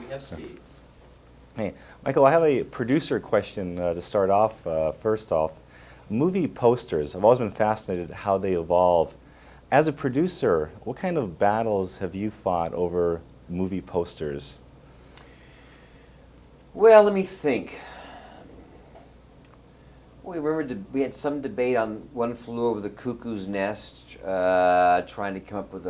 we have Steve. Hey, Michael, I have a producer question to start off. First off, movie posters. I've always been fascinated how they evolve. As a producer, what kind of battles have you fought over movie posters? Well, let me think. We remember we had some debate on One Flew Over the Cuckoo's Nest, trying to come up with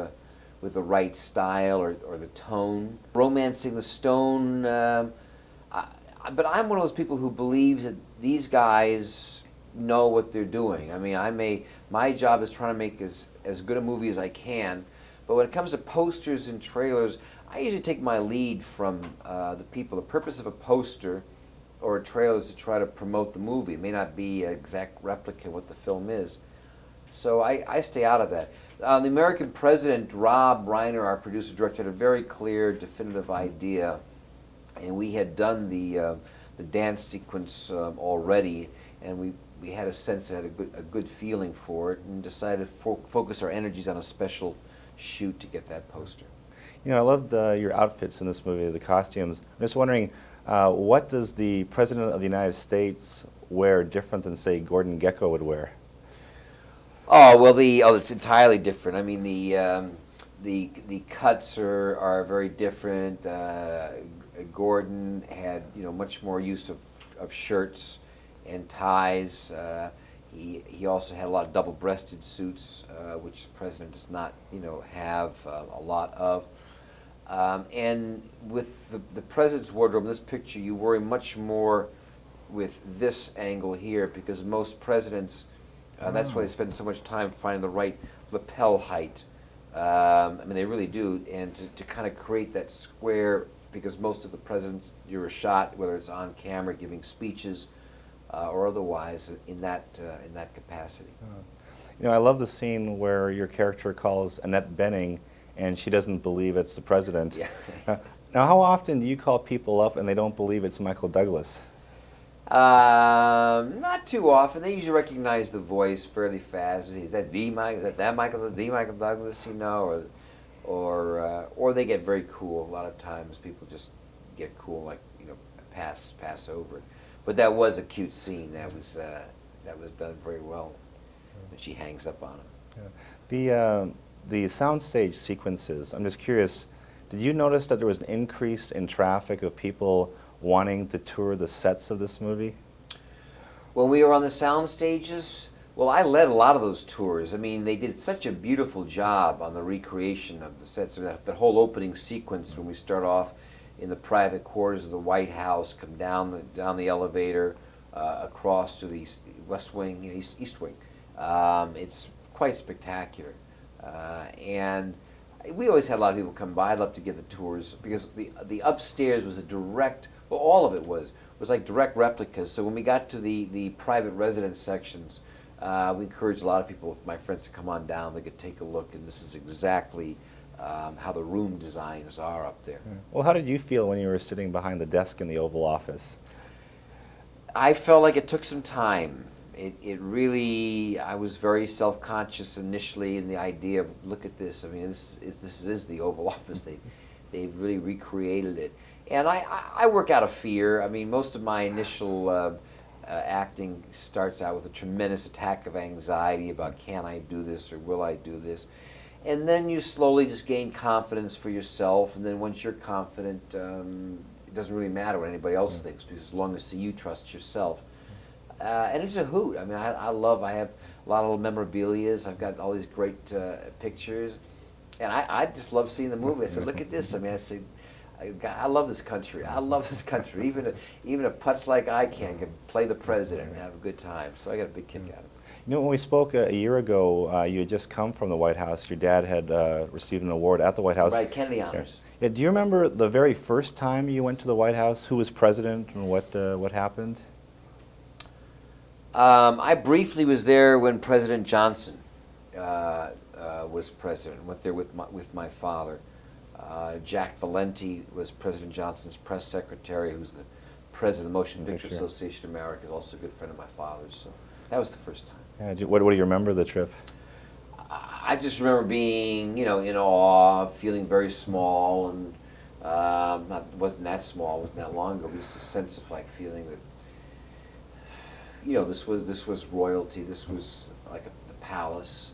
the right style or the tone. Romancing the Stone. But I'm one of those people who believes that these guys know what they're doing. I mean, my job is trying to make as good a movie as I can, but when it comes to posters and trailers, I usually take my lead from the people. The purpose of a poster or a trailer is to try to promote the movie. It may not be an exact replica of what the film is. So I stay out of that. The American President, Rob Reiner, our producer director, had a very clear, definitive idea, and we had done the dance sequence already, and we had a sense that had a good feeling for it, and decided to focus our energies on a special shoot to get that poster. You know, I loved your outfits in this movie, the costumes. I'm just wondering, what does the President of the United States wear different than, say, Gordon Gekko would wear? Oh well, it's entirely different. I mean, the cuts are very different. Gordon had much more use of shirts and ties. He also had a lot of double-breasted suits, which the president does not have a lot of. And with the president's wardrobe in this picture, you worry much more with this angle here, because most presidents, that's why they spend so much time finding the right lapel height. I mean, they really do, and to kind of create that square, because most of the presidents, you're shot, whether it's on camera, giving speeches, or otherwise, in that capacity. You know, I love the scene where your character calls Annette Bening, and she doesn't believe it's the president. Yeah. Now, how often do you call people up and they don't believe it's Michael Douglas? Not too often. They usually recognize the voice fairly fast. Is that the Michael Douglas? Or they get very cool. A lot of times, people just get cool, like pass over it. But that was a cute scene. That was done very well. When she hangs up on him. Yeah. The soundstage sequences. I'm just curious. Did you notice that there was an increase in traffic of people wanting to tour the sets of this movie? When we were on the sound stages, well, I led a lot of those tours. I mean, they did such a beautiful job on the recreation of the sets. That whole opening sequence when we start off in the private quarters of the White House, come down the elevator, across to the West Wing, East Wing. It's quite spectacular, and we always had a lot of people come by. I'd love to give the tours, because the upstairs was a direct. Well, all of it was like direct replicas. So when we got to the private residence sections, we encouraged a lot of people, my friends, to come on down. They could take a look, and this is exactly how the room designs are up there. Well, how did you feel when you were sitting behind the desk in the Oval Office? I felt like it took some time. It really, I was very self-conscious initially in the idea of, look at this. I mean, this is the Oval Office. They've really recreated it. And I work out of fear. I mean, most of my initial acting starts out with a tremendous attack of anxiety about, can I do this or will I do this? And then you slowly just gain confidence for yourself. And then once you're confident, it doesn't really matter what anybody else thinks, because as long as you trust yourself. And it's a hoot. I mean, I have a lot of little memorabilias. I've got all these great pictures. And I just love seeing the movie. I said, look at this. I mean, I said, I love this country. I love this country. Even a putz like I can play the president and have a good time. So I got a big kick out of it. You know, when we spoke a year ago, you had just come from the White House. Your dad had received an award at the White House. Right, Kennedy Honors. Yeah. Do you remember the very first time you went to the White House? Who was president and what happened? I briefly was there when President Johnson was president. Went there with my father. Jack Valenti was President Johnson's press secretary, who's the president of the Motion Picture Association of America, also a good friend of my father's. So that was the first time. Yeah, what do you remember of the trip? I just remember being, in awe, feeling very small, and Wasn't that small, wasn't that long ago, but just a sense of like feeling that, you know, this was royalty, this was like the palace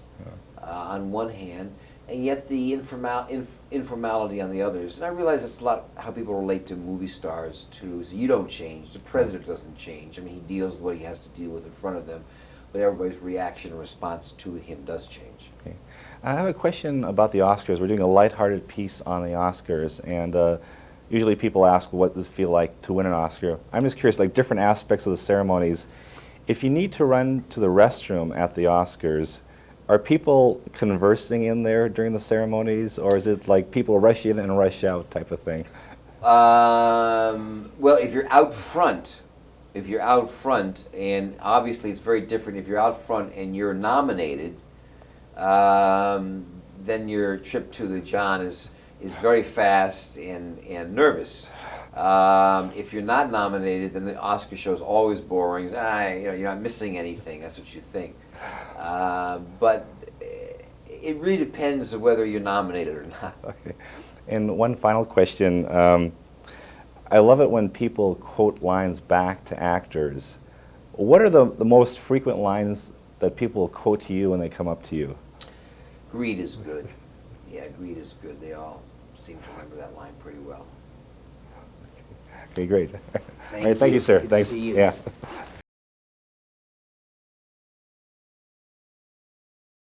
on one hand, and yet the informality on the others. And I realize that's a lot how people relate to movie stars too. So you don't change, the president doesn't change. I mean, he deals with what he has to deal with in front of them, but everybody's reaction and response to him does change. Okay. I have a question about the Oscars. We're doing a lighthearted piece on the Oscars, and usually people ask, what does it feel like to win an Oscar? I'm just curious, like different aspects of the ceremonies. If you need to run to the restroom at the Oscars, are people conversing in there during the ceremonies, or is it like people rush in and rush out type of thing? Well, if you're out front, and obviously it's very different if you're out front and you're nominated, then your trip to the John is very fast and nervous. If you're not nominated, then the Oscar show is always boring. You know, you're not missing anything. That's what you think. But it really depends on whether you're nominated or not. Okay. And one final question. I love it when people quote lines back to actors. What are the most frequent lines that people quote to you when they come up to you? Greed is good. Yeah, greed is good. They all seem to remember that line pretty well. Okay, great. Thank All right, thank you, sir. Good to Thanks. see you. Yeah.